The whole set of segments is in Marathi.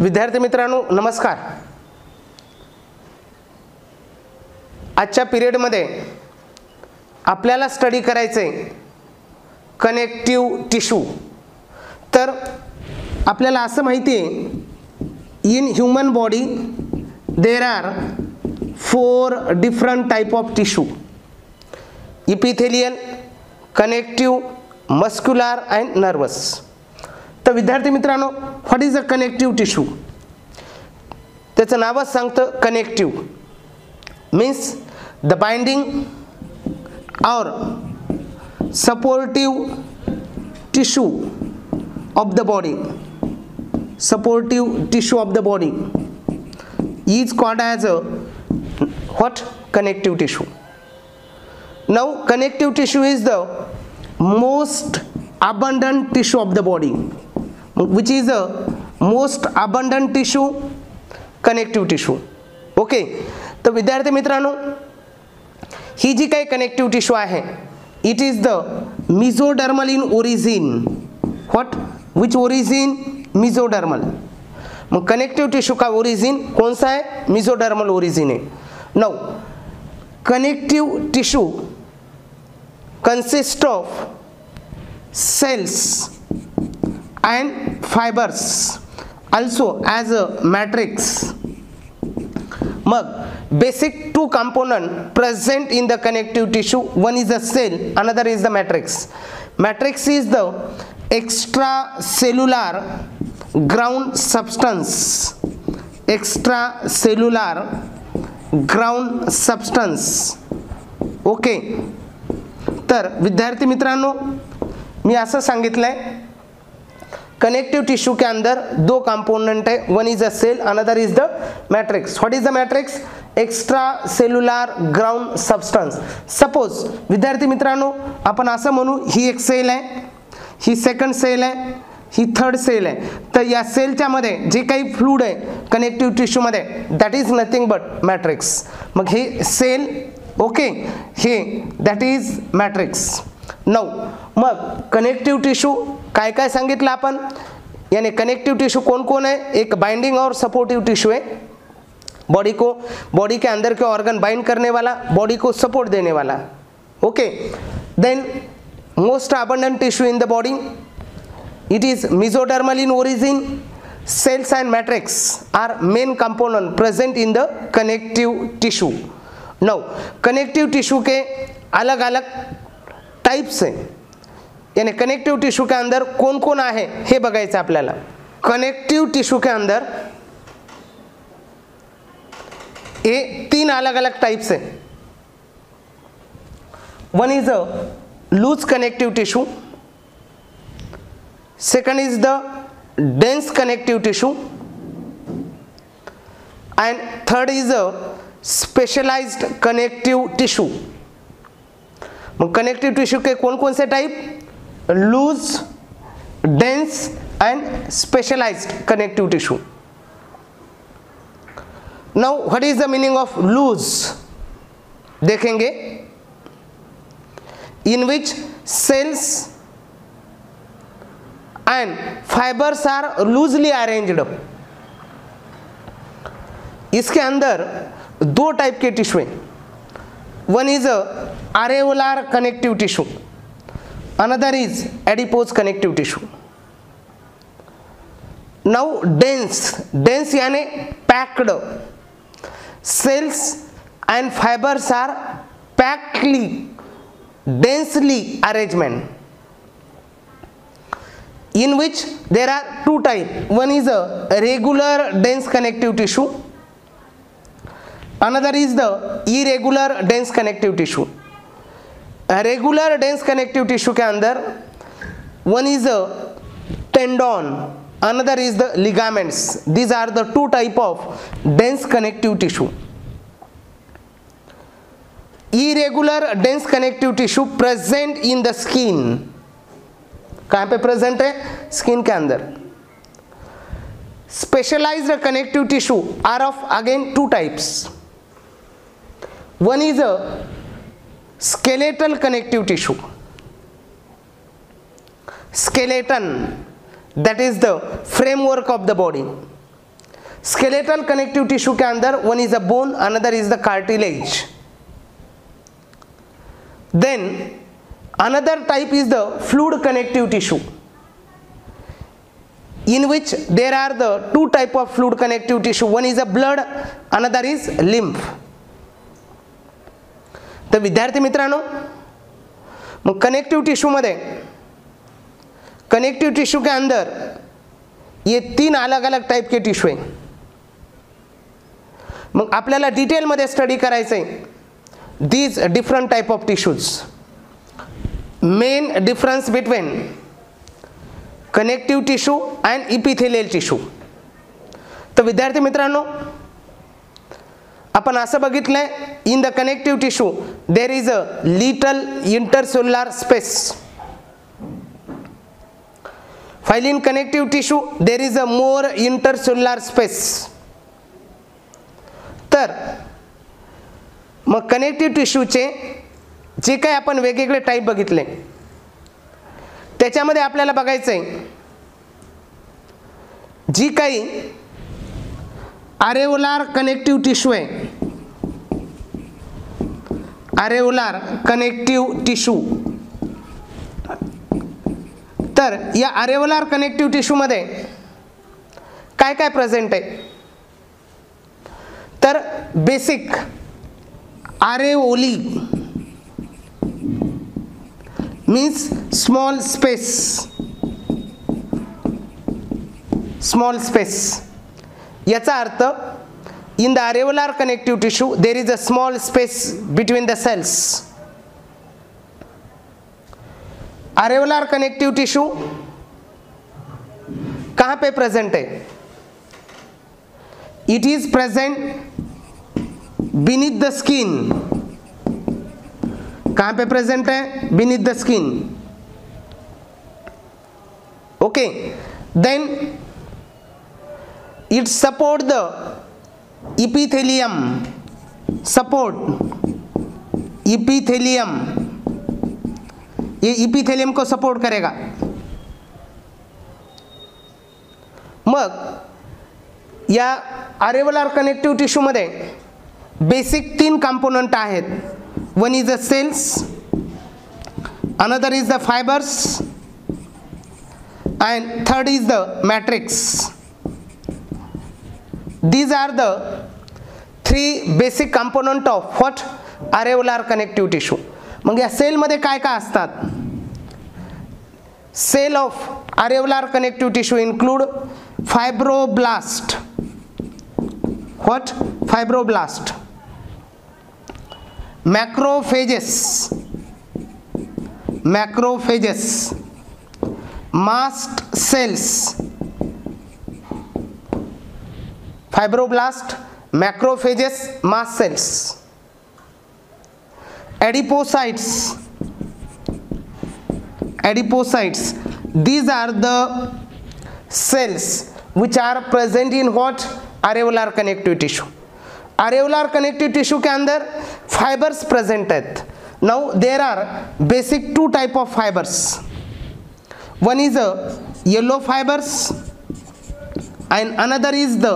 विद्यार्थी मित्रांनो नमस्कार। आजच्या पिरियडमध्ये आपल्याला स्टडी करायचे कनेक्टिव्ह टिश्यू। तर आपल्याला असं माहिती आहे in human body there are 4 different type of tissue, epithelial, connective, muscular and nervous. तर विद्यार्थी मित्रांनो what is a connective tissue? त्याचं नावच सांगतं कनेक्टिव्ह मीन्स द बाइंडिंग और supportive tissue of the body, supportive tissue of the body is called as a what? Connective tissue. Now connective tissue is the most abundant tissue of the body. Which is the most abundant tissue? Connective tissue. Okay, तर विद्यार्थी मित्रांनो ही जी काही कनेक्टिव्ह टिश्यू आहे it is the mesodermal in origin. What? Which origin? Mesodermal. मग कनेक्टिव टिश्यू का ओरिजिन कौन सा है? मेसोडर्मल ओरिजिन है. Now connective tissue consist of cells and fibers also as a matrix. मग basic 2 component present in the connective tissue, one is the cell, another is the matrix. Matrix is the extracellular ground substance, extracellular ground substance. Okay, तर विद्यार्थी मित्रांनो मी असं सांगितलंय कनेक्टिव टिश्यू के अंदर 2 कंपोनेंट है, one is a cell, another is the matrix. What is the matrix? Extracellular ground substance. Suppose विद्यार्थी मित्रांनो आपण असं म्हणू ही एक सेल आहे, ही सेकंड सेल आहे, ही थर्ड सेल आहे. तर या सेलच्या मध्ये जे काही फ्लूइड आहे कनेक्टिव टिश्यू मध्ये that is nothing but matrix. मग हे सेल, ओके, हे दॅट इज मॅट्रिक्स. नऊ मग कनेक्टिव टिश्यू काय काय सांगितलं आपण, यानी कनेक्टिव टिश्यू कौन कौन है? एक बाइंडिंग और सपोर्टिव टिश्यू है, बॉडी के अंदर के ऑर्गन बाइंड करने वाला, बॉडी को सपोर्ट देने वाला. Okay, then most abundant tissue in the body, it is mesodermal in origin. Cells and matrix are main component present in the connective tissue. Now connective tissue के अलग अलग टाइप्स है, यानी कनेक्टिव टिश्यू के अंदर कौन कौन आहे हे बघायचं आपल्याला. कनेक्टिव टिश्यू के अंदर ये 3 अलग अलग टाइप्स है. One is a loose connective tissue, second is the dense connective tissue and third is a specialised connective tissue. Connective tissue के कौन कौन से type? Loose, dense and specialised connective tissue. Now what is the meaning of loose देखेंगे, in which cells and fibres are loosely arranged. इसके अंदर 2 टाइप के टिश्यू हैं. One is a areolar connective tissue, another is adipose connective tissue. Now dense यानी packed. Cells and fibers are packedly, densely arrangement, in which there are 2 types. One is a regular dense connective tissue, another is the irregular dense connective tissue. Regular dense connective tissue के अंदर one is a tendon, another is the ligaments. These are the 2 type of dense connective tissue. Irregular dense connective tissue present in the skin. कहाँ पे present है? Skin के अंदर. Specialized connective tissue are of again 2 types. One is a skeletal connective tissue. Skeleton, that is the framework of the body. Skeletal connective tissue के अंदर one is a bone, another is the cartilage. Then another type is the fluid connective tissue, in which there are the two type of fluid connective tissue. One is a blood, another is lymph. तर विद्यार्थी मित्रांनो, मग कनेक्टिव टिश्यू मध्ये, कनेक्टिव टिश्यू के अंदर ये 3 अलग अलग टाइप के टिश्यू हैं. मग आपल्याला डिटेल मध्ये स्टडी करायचं आहे these different type of tissues. Main difference between connective tissue and epithelial tissue. तर विद्यार्थी मित्रांनो, आपण असं बघितलंय, in the connective tissue there is a little intercellular space, while in connective tissue there is a more intercellular space. तर मग कनेक्टिव्ह टिश्यूचे जे काही आपण वेगवेगळे टाईप बघितले, त्याच्यामध्ये आपल्याला बघायचं आहे जी काही अरेओलार कनेक्टिव्ह टिश्यू आहे, अरेओलार कनेक्टिव्ह टिश्यू. तर या अरेओलार कनेक्टिव्ह टिश्यू मध्ये काय काय प्रेझेंट आहे, तर basic areoli means small space, small space. याचा अर्थ in the areolar connective tissue there is a small space between the cells. areolar connective tissue कहाँ पे प्रेजेंट है, it is present beneath the skin. कहाँ पे प्रेजेंट है, beneath the skin. Okay, then it support the epithelium, support epithelium, ये epithelium को सपोर्ट करेगा. मग या अरेओलार कनेक्टिव्ह टिश्यू मध्ये बेसिक 3 कंपोनंट आहेत. One is the cells, another is the fibres and third is the matrix. These are the 3 basic component of what areolar connective tissue. मग या सेल मध्ये काय काय असतात, cell of areolar connective tissue include fibroblast. What? Fibroblast, macrophages, macrophages, mast cells, fibroblast, macrophages, mast cells, adipocytes, adipocytes. These are the cells which are present in what areolar connective tissue. areolar connective tissue के अंदर fibers present आहेत. Now there are basic 2 type of fibers. One is a yellow fibers and another is the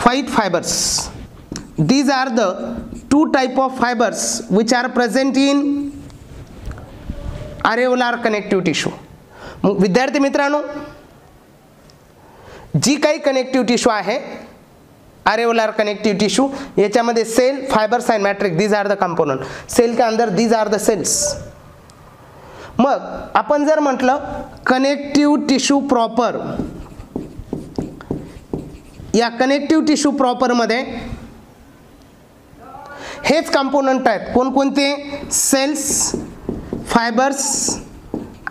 white fibers. These are the 2 type of fibers which are present in areolar connective tissue. विद्यार्थी मित्रांनो, जी काही कनेक्टिव्ह टिश्यू आहे अरेओलार कनेक्टिव्ह टिश्यू, याच्यामध्ये cell, fibres and matrix, these are the component. Cell के अंदर दीज आर द सेल्स. मग आपण जर म्हटलं कनेक्टिव्ह टिश्यू प्रॉपर, या कनेक्टिव्ह टिश्यू प्रॉपर मध्ये हेच कंपोनंट आहेत. कोणकोणते? Cells, fibres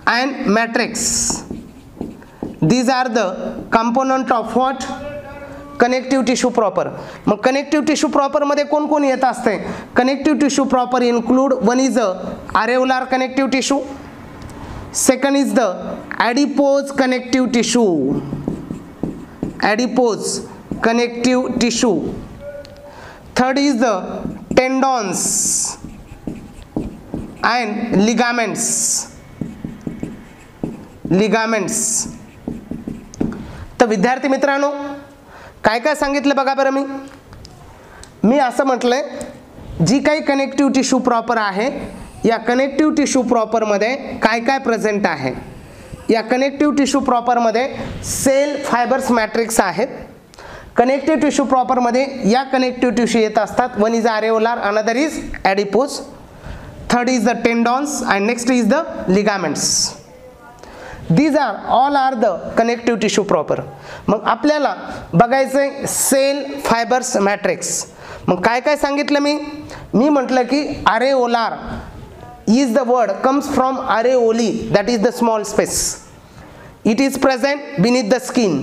and matrix. These are the component of what connective tissue proper. मग connective tissue proper मध्ये कोण कोण येत असते? connective tissue proper include, one is the areolar connective tissue, second is the adipose connective tissue, adipose connective tissue, third is the tendons and ligaments, ligaments. तर विद्यार्थी मित्रांनो काय काय सांगितलं बघा बरं, मी असं म्हटलंय जी काही कनेक्टिव्ह टिश्यू प्रॉपर आहे, या कनेक्टिव्ह टिश्यू प्रॉपरमध्ये काय काय प्रेझेंट आहे. या कनेक्टिव्ह टिश्यू प्रॉपरमध्ये सेल फायबर्स मॅट्रिक्स आहेत. कनेक्टिव्ह टिश्यू प्रॉपरमध्ये या कनेक्टिव्ह टिश्यू येत असतात. One is areolar, another is adipose, third is the tendons and next is the ligaments. These are all are the connective tissue proper. मग आपल्याला बघायचंय सेल फायबर्स मॅट्रिक्स. मग काय काय सांगितलं मी म्हटलं की areolar is the word comes from areoli, that is the small space. It is present beneath the skin,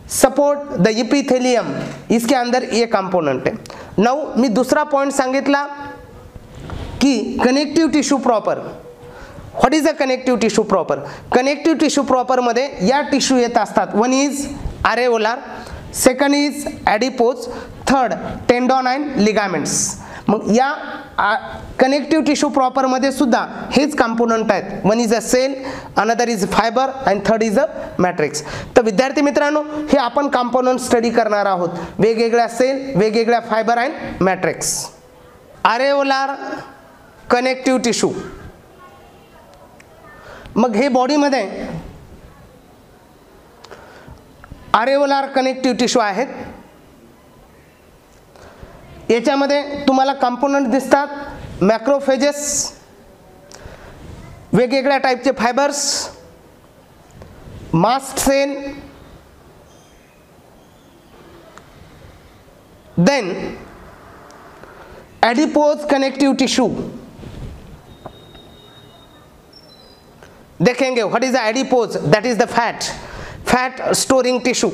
support the epithelium. इसके अंदर ये कंपोनेंट है. नाउ मी दूसरा पॉइंट सांगितला की connective tissue proper. What is a connective tissue proper? Connective tissue proper मध्ये या टिश्यू येत असतात. One is areolar, second is adipose, third tendon and ligaments. मग या कनेक्टिव्ह टिश्यू प्रॉपरमध्ये सुद्धा हेच कंपोनंट आहेत. One is a cell, another is fibre and third is a matrix. तर विद्यार्थी मित्रांनो हे आपण कंपोनंट स्टडी करणार आहोत. वेगवेगळ्या सेल, वेगवेगळ्या fibre and matrix. areolar connective tissue. मग हे बॉडीमध्ये areolar कनेक्टिव्ह टिश्यू आहेत. याच्यामध्ये तुम्हाला कंपोनंट दिसतात. मॅक्रोफेजेस, वेगवेगळ्या टाईपचे fibres, mast cell, then adipose connective tissue. देखेंगे what is the adipose, that is the fat storing tissue.